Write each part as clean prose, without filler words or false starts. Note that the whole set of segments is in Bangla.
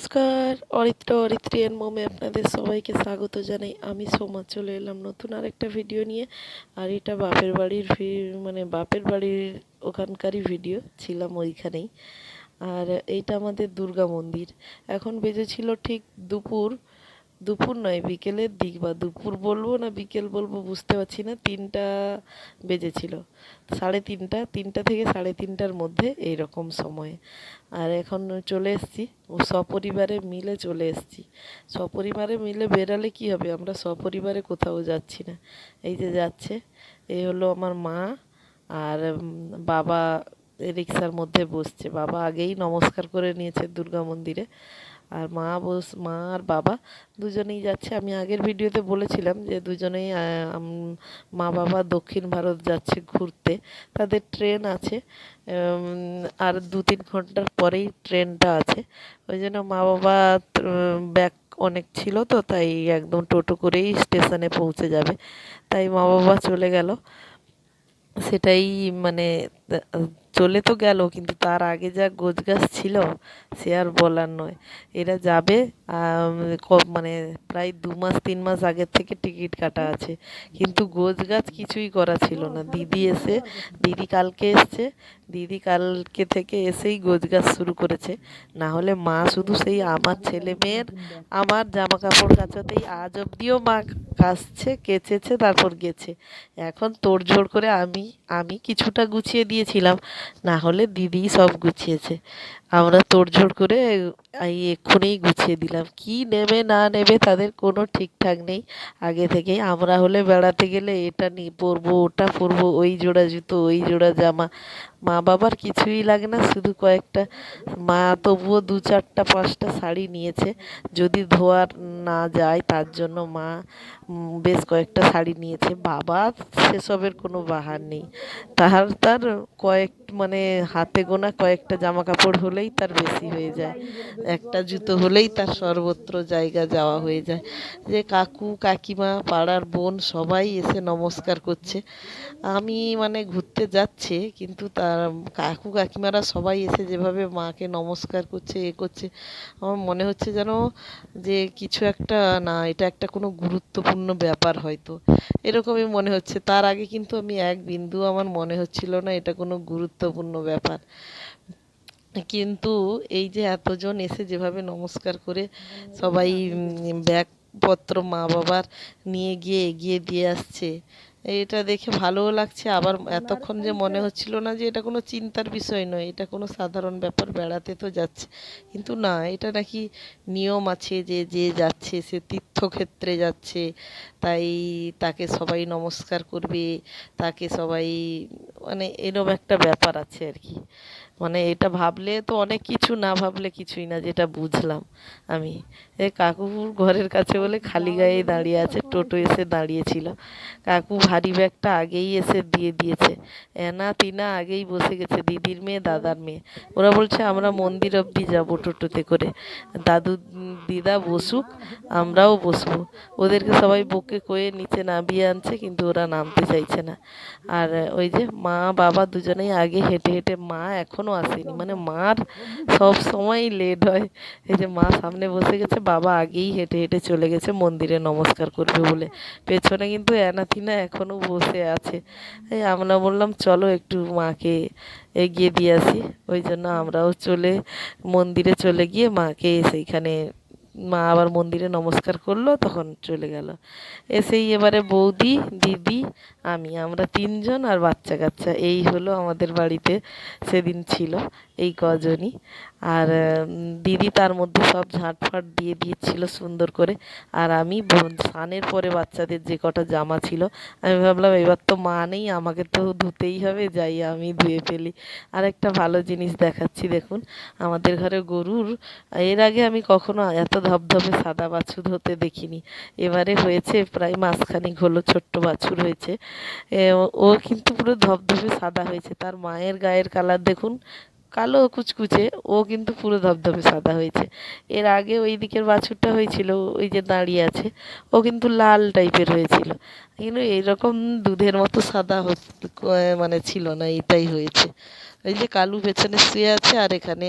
নমস্কার, অরিত্র অরিত্রিয়ান মোমে আপনাদের সবাইকে স্বাগত জানাই। আমি সোমা চলে এলাম নতুন আরেকটা ভিডিও নিয়ে। আর এটা বাপের বাড়ির মানে বাপের বাড়ির ওখানকারই ভিডিও, ছিলাম ওইখানেই। আর এইটা আমাদের দুর্গা মন্দির। এখন বেজেছিল ঠিক দুপুর, দুপুর নয় বিকেলের দিক, বা দুপুর বলবো না বিকেল বলবো বুঝতে পারছি না, 3টা বেজেছিল। তিনটা থেকে 3:30টার মধ্যে এইরকম সময়ে। আর এখন চলে এসেছি, ও সপরিবারে মিলে চলে এসেছি। সপরিবারে মিলে বেরালে কি হবে, আমরা সপরিবারে কোথাও যাচ্ছি না। এই যে যাচ্ছে, এই হলো আমার মা আর বাবা রিক্সার মধ্যে বসছে। বাবা আগেই নমস্কার করে নিয়েছে দুর্গা মন্দিরে। আর মা আর বাবা দুজনেই যাচ্ছে। আমি আগের ভিডিওতে বলেছিলাম যে দুজনেই মা বাবা দক্ষিণ ভারত যাচ্ছে ঘুরতে। তাদের ট্রেন আছে, আর 2-3 ঘন্টার পরেই ট্রেনটা আছে। ওই জন্য মা বাবা ব্যাগ অনেক ছিল তো, তাই একদম টোটো করেই স্টেশনে পৌঁছে যাবে। তাই মা বাবা চলে গেল। সেটাই মানে চলে তো গেল, কিন্তু তার আগে যা গোছগাছ ছিল সে আর বলার নয়। এরা যাবে মানে প্রায় 2 মাস 3 মাস আগের থেকে টিকিট কাটা আছে, কিন্তু গোছগাছ কিছুই করা ছিল না। দিদি কালকে এসছে, দিদি কালকে থেকে এসেই গোছগাছ শুরু করেছে। না হলে মা শুধু সেই আমার ছেলে মেয়ের আমার জামা কাপড় কাচাতেই আজ অব্দিও মা কাচছে, কেচেছে, তারপর গেছে। এখন তোড়জোড় করে আমি আমি কিছুটা গুছিয়ে দিয়েছিলাম, না হলে দিদিই সব গুছিয়েছে। আমরা তোড়জোড় করে এই এক্ষুনিই গুছিয়ে দিলাম। কি নেবে না নেবে তাদের কোনো ঠিকঠাক নেই আগে থেকেই। আমরা হলে বেড়াতে গেলে এটা নিয়ে পরবো, ওটা পরবো, ওই জোড়া জুতো, ওই জোড়া জামা। মা বাবার কিছুই লাগে না, শুধু কয়েকটা, মা তবুও 2 4টা 5টা শাড়ি নিয়েছে যদি ধোয়ার না যায়, তার জন্য মা বেশ কয়েকটা শাড়ি নিয়েছে। বাবা সেসবের কোনো বাহার নেই। তার কয়েক মানে হাতে গোনা কয়েকটা জামা কাপড় হলেই তার বেশি হয়ে যায়, একটা জুতো হলেই তার সর্বত্র জায়গা যাওয়া হয়ে যায়। যে কাকু কাকিমা পাড়ার বোন সবাই এসে নমস্কার করছে। আমি মানে ঘুরতে যাচ্ছে, কিন্তু তার কাকু কাকিমারা সবাই এসে যেভাবে মাকে নমস্কার করছে, এ করছে, আমার মনে হচ্ছে যেন যে কিছু একটা, না এটা একটা কোনো গুরুত্বপূর্ণ ব্যাপার হয়তো, এরকমই মনে হচ্ছে। তার আগে কিন্তু আমি এক বিন্দু আমার মনে হচ্ছিল না এটা কোনো গুরুত্বপূর্ণ ব্যাপার। কিন্তু এই যে এতজন এসে যেভাবে নমস্কার করে সবাই ব্যাগপত্র মা বাবার নিয়ে গিয়ে এগিয়ে দিয়ে আসছে, এটা দেখে ভালোও লাগছে। আবার এতক্ষণ যে মনে হচ্ছিল না যে এটা কোনো চিন্তার বিষয় নয়, এটা কোনো সাধারণ ব্যাপার, বেড়াতে তো যাচ্ছে। কিন্তু না, এটা নাকি নিয়ম আছে যে যে যাচ্ছে সে তীর্থক্ষেত্রে যাচ্ছে, তাই তাকে সবাই নমস্কার করবে, তাকে সবাই, মানে এরম একটা ব্যাপার আছে আর কি। মানে এটা ভাবলে তো অনেক কিছু, না ভাবলে কিছুই না, যেটা বুঝলাম আমি। এই কাকুর ঘরের কাছে বলে খালি গায়ে দাঁড়িয়ে আছে, টোটো এসে দাঁড়িয়েছিল। কাকু ভারী ব্যাগটা আগেই এসে দিয়ে দিয়েছে। এনা তিনা আগেই বসে গেছে, দিদির মেয়ে দাদার মেয়ে। ওরা বলছে আমরা মন্দির অবধি যাবো টোটোতে করে, দিদা বসুক, আমরাও বসবো। ওদেরকে সবাই বকে কয়ে নিচে নামিয়ে আনছে, কিন্তু ওরা নামতে চাইছে না। আর ওই যে মা বাবা দুজনেই আগে হেঁটে হেঁটে, মা এখনো আসেনি, মানে মার সব সময় লেট হয়। এই যে মা সামনে বসে গেছে, বাবা আগেই হেঁটে হেঁটে চলে গেছে মন্দিরে নমস্কার করবে বলে। পেছনে কিন্তু অ্যানাথিনা এখনো বসে আছে। এই আমরা বললাম চলো একটু মাকে এগিয়ে দিয়ে আসি। ওই জন্য আমরাও মন্দিরে চলে গিয়ে মাকে সেইখানে, মা আবার মন্দিরে নমস্কার করলো, তখন চলে গেল। এসেই এবারে বৌদি, দিদি, আমরা 3জন আর বাচ্চা কাচ্চা, এই হলো আমাদের বাড়িতে সেদিন ছিল, এই কজনই। আর দিদি তার মধ্যে সব ঝাঁটফাট দিয়ে দিয়েছিল সুন্দর করে। আর আমি স্নানের পরে বাচ্চাদের যে কটা জামা ছিল, আমি ভাবলাম এবার তো মা নেই, আমাকে তো ধুতেই হবে, যাই আমি ধুয়ে ফেলি। আর একটা ভালো জিনিস দেখাচ্ছি দেখুন, আমাদের ঘরে গরুর, এর আগে আমি কখনো এত ধবধবে সাদা বাছুর হতে দেখিনি। এবারে হয়েছে প্রায় মাসখানেক হলো, ছোট্ট বাছুর হয়েছে। ও কিন্তু পুরো ধবধবে সাদা হয়েছে। তার মায়ের গায়ের কালার দেখুন, কালো কুচকুচে, ও কিন্তু পুরো ধবধবে সাদা হয়েছে। এর আগে ওই দিকের বাছুরটা হয়েছিল, ওই যে দাঁড়িয়ে আছে, ও কিন্তু লাল টাইপের হয়েছিল। কিন্তু এইরকম দুধের মতো সাদা মানে ছিল না, এটাই হয়েছে। ওই যে কালু পেছনে শুয়ে আছে, আর এখানে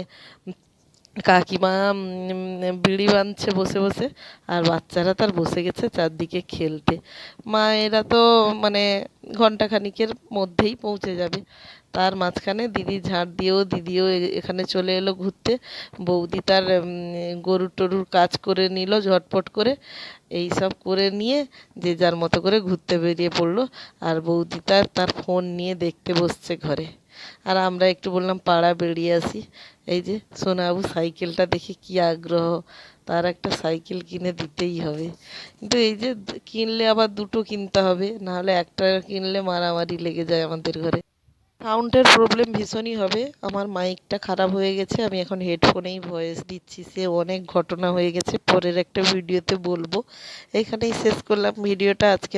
কাকিমা বিড়ি বাঁধছে বসে বসে, আর বাচ্চারা তার বসে গেছে চারদিকে খেলতে। মায়েরা তো মানে ঘন্টাখানিকের মধ্যেই পৌঁছে যাবে। তার মাঝখানে দিদি ঝাঁট দিয়েও দিদিও এখানে চলে এলো ঘুরতে। বৌদি তার গরুর টরুর কাজ করে নিল ঝটপট করে। এই সব করে নিয়ে যে যার মতো করে ঘুরতে বেরিয়ে পড়লো। আর বৌদি তার ফোন নিয়ে দেখতে বসছে ঘরে। আর আমরা একটু বললাম পাড়া বেরিয়ে আসি। এই যে সোনাবু সাইকেলটা দেখে কি আগ্রহ, তার একটা সাইকেল কিনে দিতেই হবে। কিন্তু এই যে কিনলে আবার দুটো কিনতে হবে, নাহলে একটা কিনলে মারামারি লেগে যায় আমাদের ঘরে। সাউন্ডের প্রবলেম ভীষণই হবে। আমার মাইকটা খারাপ হয়ে গেছে, আমি এখন হেডফোনেই ভয়েস দিচ্ছি। সে অনেক ঘটনা হয়ে গেছে, পরের একটা ভিডিওতে বলবো। এখানেই শেষ করলাম ভিডিওটা আজকে।